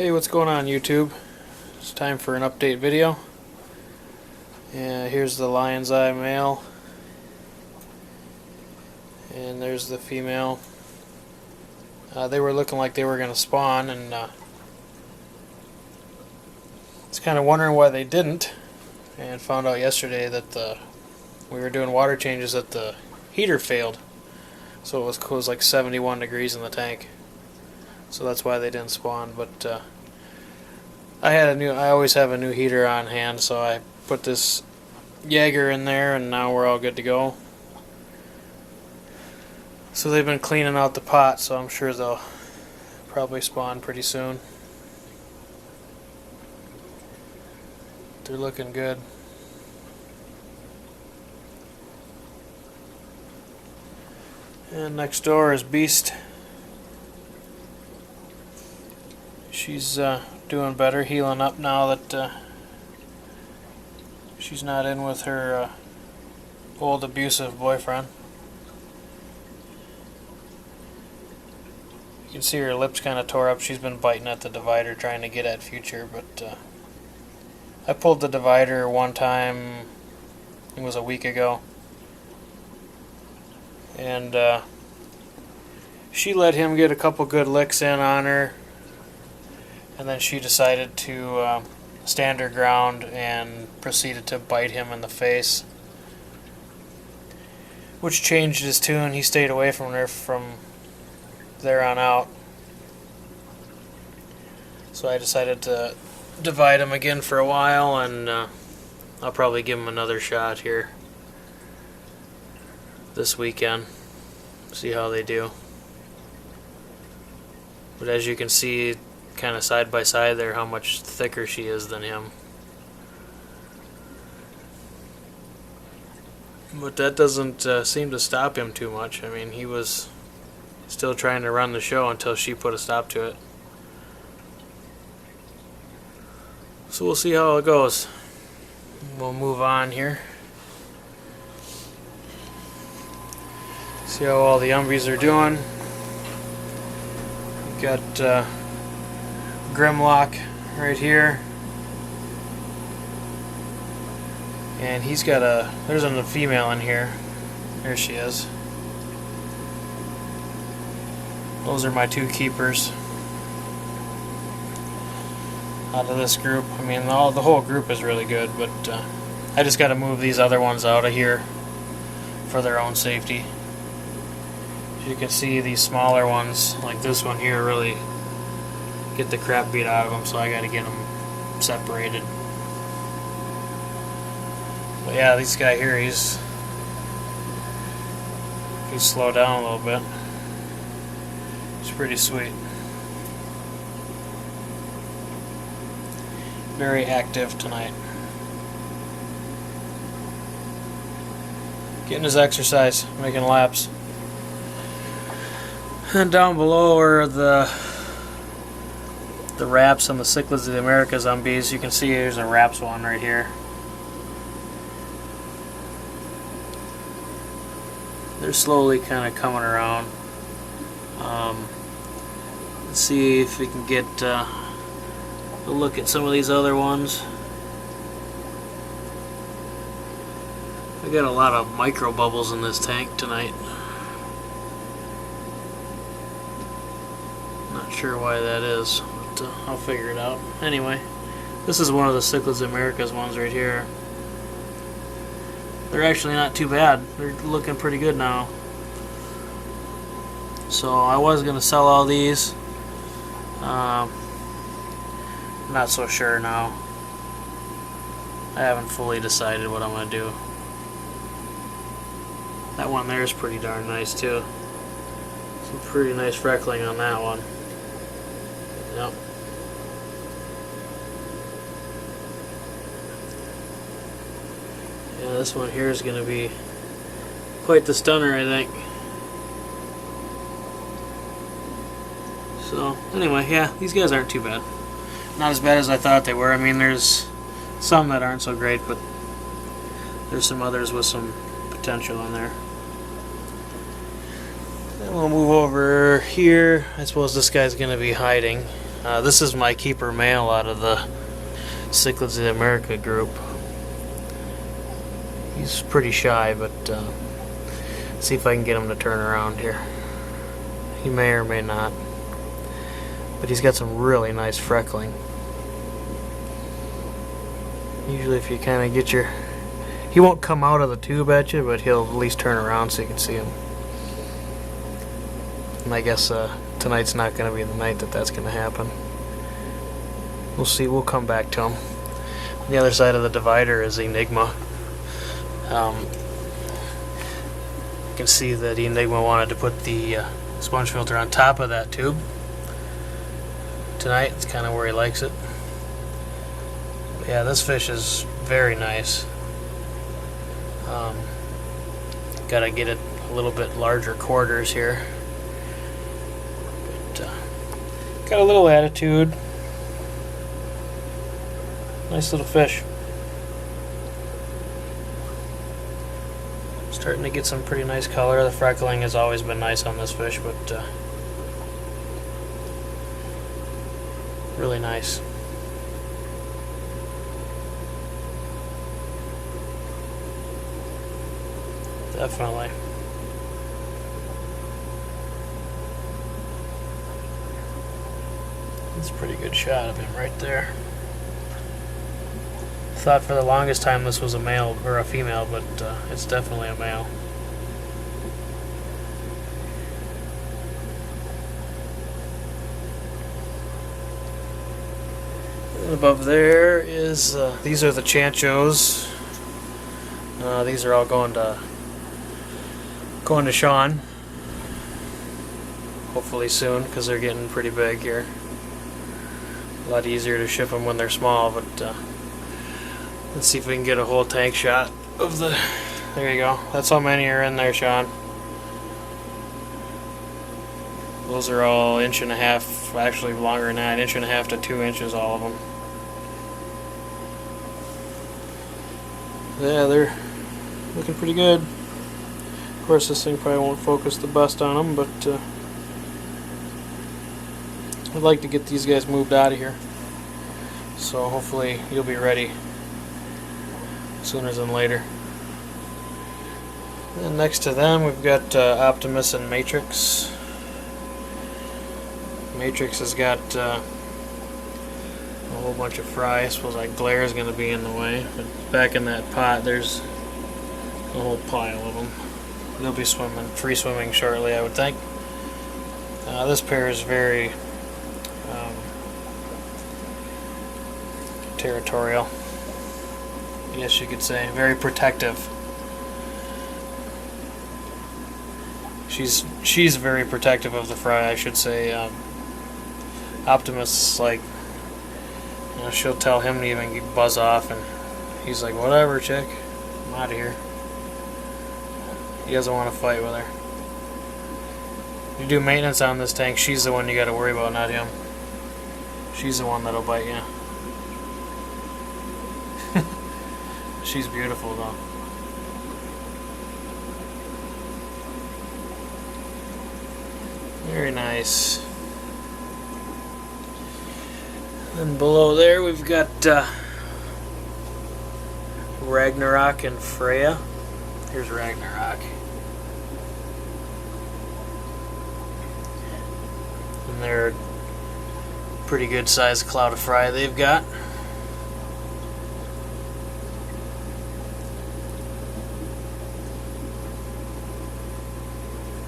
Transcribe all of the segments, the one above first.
Hey, what's going on YouTube? It's time for an update video. And here's the lion's eye male. And there's the female. They were looking like they were going to spawn, and it's kind of wondering why they didn't. And found out yesterday that we were doing water changes that the heater failed. So it was like 71 degrees in the tank. So that's why they didn't spawn. But I always have a new heater on hand, so I put this Jaeger in there, and now we're all good to go. So they've been cleaning out the pot, so I'm sure they'll probably spawn pretty soon. They're looking good. And next door is Beast. She's doing better, healing up now that she's not in with her old abusive boyfriend. You can see her lips kind of tore up. She's been biting at the divider trying to get at Future, but I pulled the divider one time, it was a week ago, and she let him get a couple good licks in on her, and then she decided to stand her ground and proceeded to bite him in the face, which changed his tune. He stayed away from her from there on out. So I decided to divide him again for a while, and I'll probably give him another shot here this weekend, see how they do. But as you can see, kind of side by side there, how much thicker she is than him. But that doesn't seem to stop him too much. I mean, he was still trying to run the show until she put a stop to it. So we'll see how it goes. We'll move on here. See how all the umbies are doing. We've got Grimlock right here, and he's got there's a female in here. There she is. Those are my two keepers out of this group. I mean, the whole group is really good, but I just got to move these other ones out of here for their own safety. As you can see, these smaller ones, like this one here, really get the crap beat out of them, so I got to get them separated. But yeah, this guy here, he's slowed down a little bit. It's pretty sweet. Very active tonight. Getting his exercise, making laps. And down below are the wraps and the cichlids of the Americas on bees. You can see there's a wraps one right here. They're slowly kind of coming around. Let's see if we can get a look at some of these other ones. I got a lot of micro bubbles in this tank tonight. Not sure why that is, but I'll figure it out. Anyway, this is one of the Cichlids Americas ones right here. They're actually not too bad. They're looking pretty good now. So I was going to sell all these. Not so sure now. I haven't fully decided what I'm going to do. That one there is pretty darn nice too. Some pretty nice freckling on that one. Yep. Yeah, this one here is going to be quite the stunner, I think. So, anyway, yeah, these guys aren't too bad. Not as bad as I thought they were. I mean, there's some that aren't so great, but there's some others with some potential in there. Then we'll move over here. I suppose this guy's going to be hiding. This is my keeper male out of the Cichlids of America group. He's pretty shy, but see if I can get him to turn around here. He may or may not. But he's got some really nice freckling. Usually if you kind of get your... He won't come out of the tube at you, but he'll at least turn around so you can see him. And I guess tonight's not going to be the night that that's going to happen. We'll see. We'll come back to him. On the other side of the divider is Enigma. You can see that Enigma wanted to put the sponge filter on top of that tube. Tonight, it's kind of where he likes it. But yeah, this fish is very nice. Gotta get it a little bit larger quarters here. But, got a little attitude. Nice little fish. Starting to get some pretty nice color. The freckling has always been nice on this fish, but really nice. Definitely. That's a pretty good shot of him right there. Thought for the longest time this was a male or a female, but it's definitely a male. Above there is these are the chanchos. These are all going to Sean, hopefully soon, because they're getting pretty big here. A lot easier to ship them when they're small, but let's see if we can get a whole tank shot of the... There you go. That's how many are in there, Sean. Those are all 1.5 inches, actually longer than that, 1.5 inches to 2 inches, all of them. Yeah, they're looking pretty good. Of course, this thing probably won't focus the best on them, but I'd like to get these guys moved out of here. So hopefully you'll be ready sooner than later. And next to them we've got Optimus and Matrix. Matrix has got a whole bunch of fry. I suppose that glare is going to be in the way. But back in that pot there's a whole pile of them. They'll be free swimming shortly, I would think. This pair is very territorial, I guess you could say. Very protective. She's very protective of the fry, I should say. Optimus, like, you know, she'll tell him to even buzz off, and he's like, whatever, chick, I'm out of here. He doesn't want to fight with her. You do maintenance on this tank, she's the one you got to worry about, not him. She's the one that'll bite you. She's beautiful though. Very nice. And below there we've got Ragnarok and Freya. Here's Ragnarok. And they're a pretty good sized cloud of fry they've got.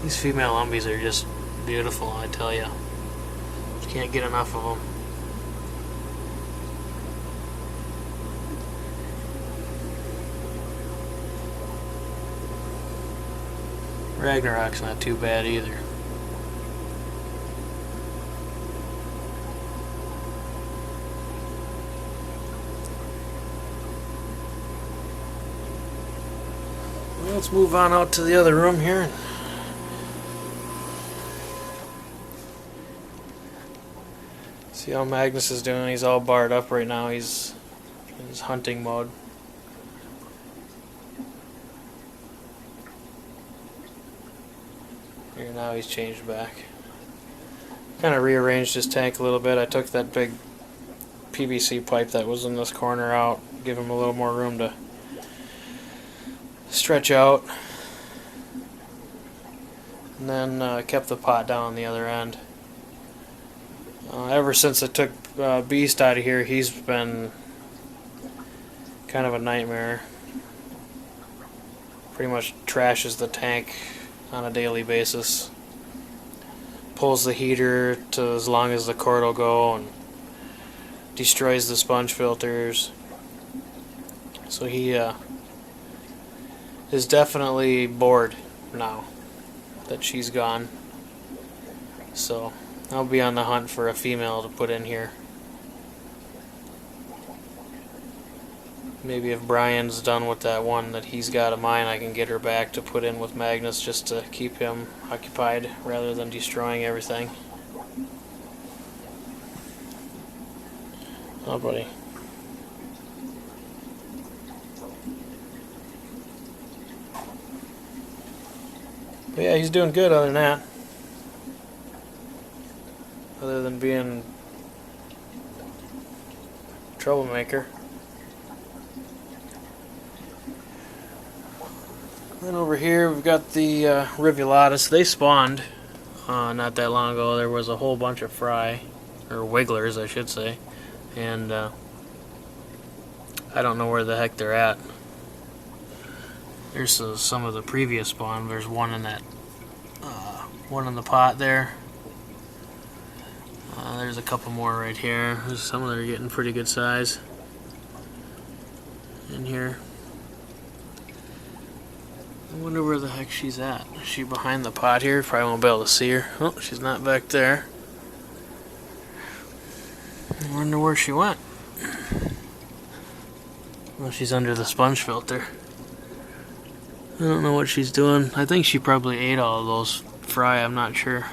These female umbies are just beautiful, I tell you. Just can't get enough of them. Ragnarok's not too bad either. Well, let's move on out to the other room here. See how Magnus is doing. He's all barred up right now. He's in his hunting mode. Here now he's changed back. kind of rearranged his tank a little bit. I took that big PVC pipe that was in this corner out, give him a little more room to stretch out, and then kept the pot down on the other end. Ever since I took Beast out of here, he's been kind of a nightmare. Pretty much trashes the tank on a daily basis. Pulls the heater to as long as the cord will go and destroys the sponge filters. So he is definitely bored now that she's gone. So I'll be on the hunt for a female to put in here. Maybe if Brian's done with that one that he's got of mine, I can get her back to put in with Magnus just to keep him occupied rather than destroying everything. Oh, buddy. But yeah, he's doing good other than that. Other than being a troublemaker. Then over here we've got the Rivulatus. They spawned not that long ago. There was a whole bunch of fry, or wigglers I should say, and I don't know where the heck they're at. There's some of the previous spawn. There's one in that one in the pot there. There's a couple more right here. There's some that are getting pretty good size in here. I wonder where the heck she's at. Is she behind the pot here? Probably won't be able to see her. Oh, she's not back there. I wonder where she went. Well, she's under the sponge filter. I don't know what she's doing. I think she probably ate all of those fry. I'm not sure.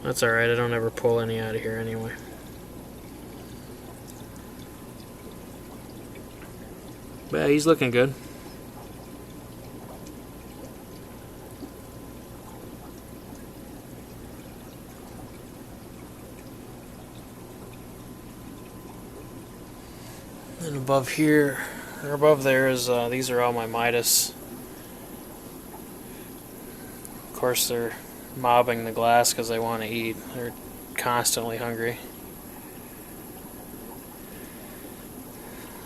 That's alright. I don't ever pull any out of here anyway. But yeah, he's looking good. And above here, or above there is, these are all my Midas. Of course they're mobbing the glass because they want to eat. They're constantly hungry.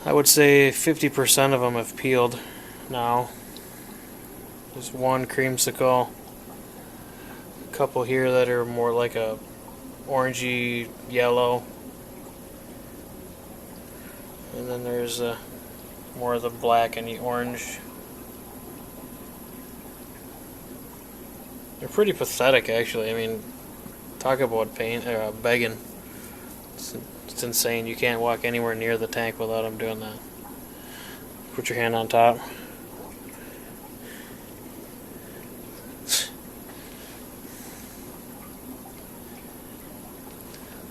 I would say 50% of them have peeled now. There's one creamsicle. A couple here that are more like a orangey yellow. And then there's more of the black and the orange. They're pretty pathetic, actually. I mean, talk about pain, begging. It's insane. You can't walk anywhere near the tank without them doing that. Put your hand on top.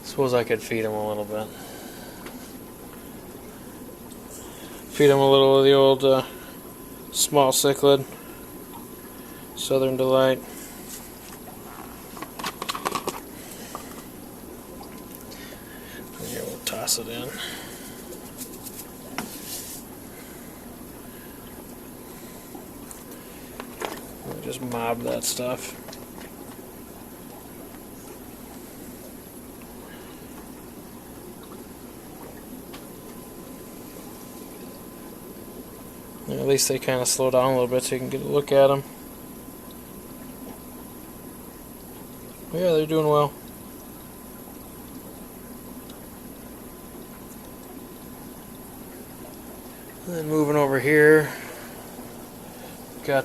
Suppose I could feed them a little bit. Feed them a little of the old small cichlid, Southern Delight. And here we'll toss it in. We'll just mob that stuff. At least they kind of slow down a little bit so you can get a look at them. But yeah, they're doing well. And then moving over here, got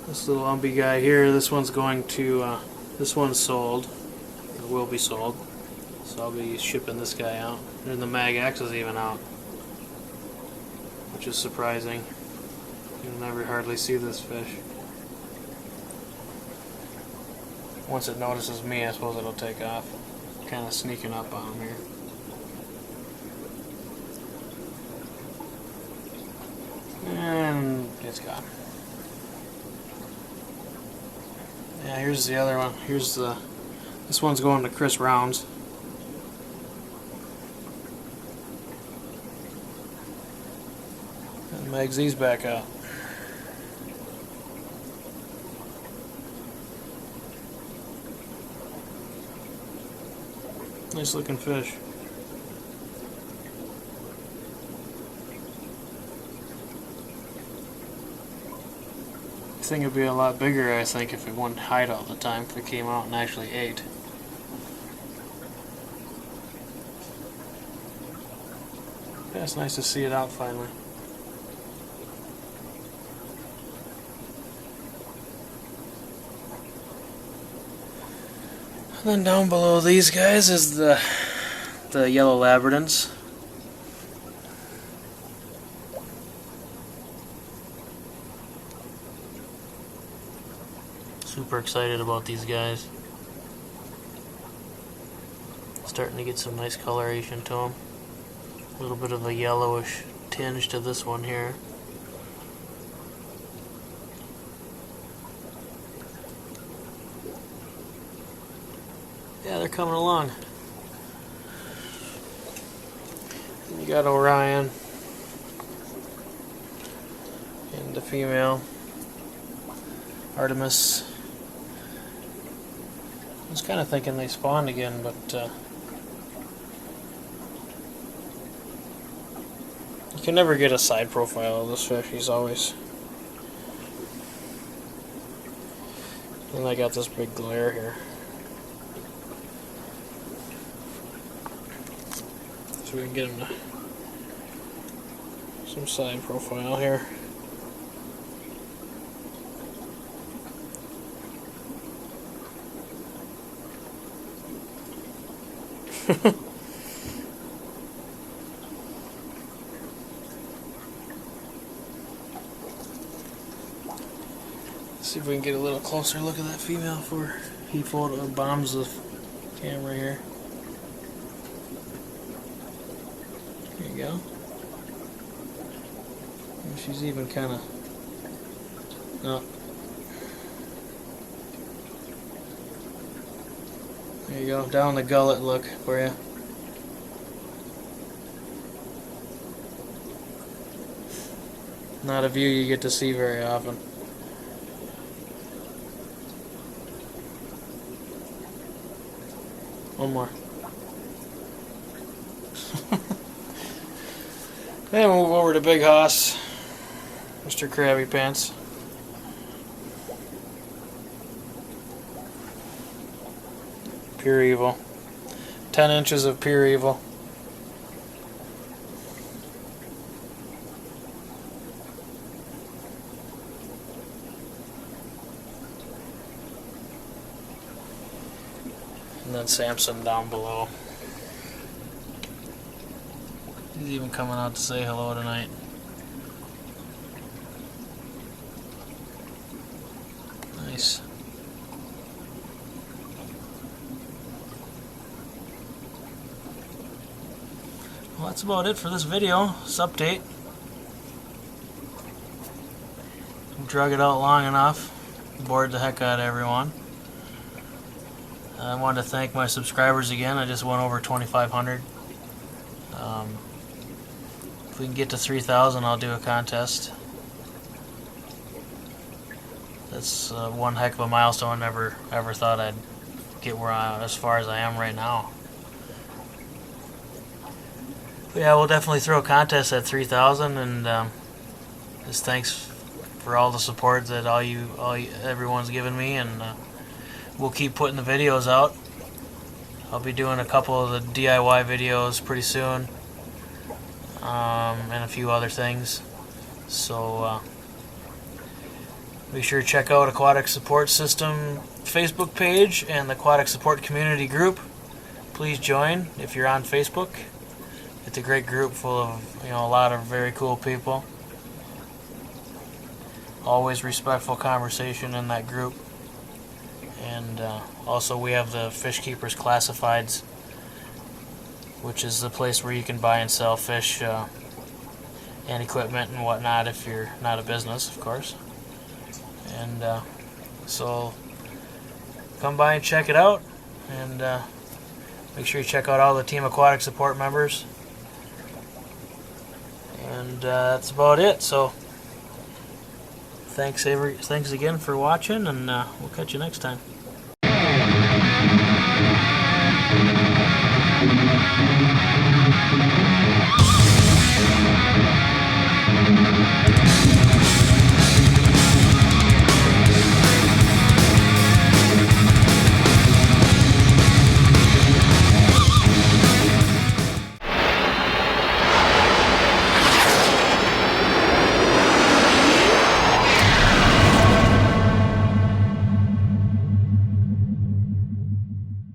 this little umpy guy here. This one's going to, this one's sold, or will be sold. So I'll be shipping this guy out. And the Mag X is even out, which is surprising. You'll never hardly see this fish. Once it notices me, I suppose it'll take off. Kind of sneaking up on him here. And it's gone. Yeah, here's the other one. This one's going to Chris Rounds. And Megs these back out. Nice looking fish. This thing would be a lot bigger, I think, if it wouldn't hide all the time, if it came out and actually ate. Yeah, it's nice to see it out finally. And then down below these guys is the yellow labradans. Super excited about these guys. Starting to get some nice coloration to them. A little bit of a yellowish tinge to this one here. Yeah, they're coming along. And you got Orion and the female Artemis. I was kind of thinking they spawned again, but you can never get a side profile of this fish. He's always. And I got this big glare here. So we can get him to some side profile here. See if we can get a little closer look at that female before he bombs the camera here. There you go. And she's even kind of... No. There you go. Down the gullet look for you. Not a view you get to see very often. One more. Then we'll move over to Big Hoss, Mr. Krabby Pants. Pure evil. 10 inches of pure evil. And then Samson down below. He's even coming out to say hello tonight. Nice. Well, that's about it for this video. This update. Drug it out long enough. Bored the heck out of everyone. I wanted to thank my subscribers again. I just went over 2,500. If we can get to 3,000, I'll do a contest. That's one heck of a milestone. Never ever thought I'd get as far as I am right now. But yeah, we'll definitely throw a contest at 3,000, and just thanks for all the support that everyone's given me, and we'll keep putting the videos out. I'll be doing a couple of the DIY videos pretty soon, and a few other things. So be sure to check out Aquatic Support System Facebook page and the Aquatic Support Community group. Please join if you're on Facebook. It's a great group full of a lot of very cool people. Always respectful conversation in that group. And also we have the Fish Keepers Classifieds, which is the place where you can buy and sell fish and equipment and whatnot if you're not a business, of course. And so come by and check it out, and make sure you check out all the Team Aquatic support members. And that's about it. So thanks again for watching, and we'll catch you next time.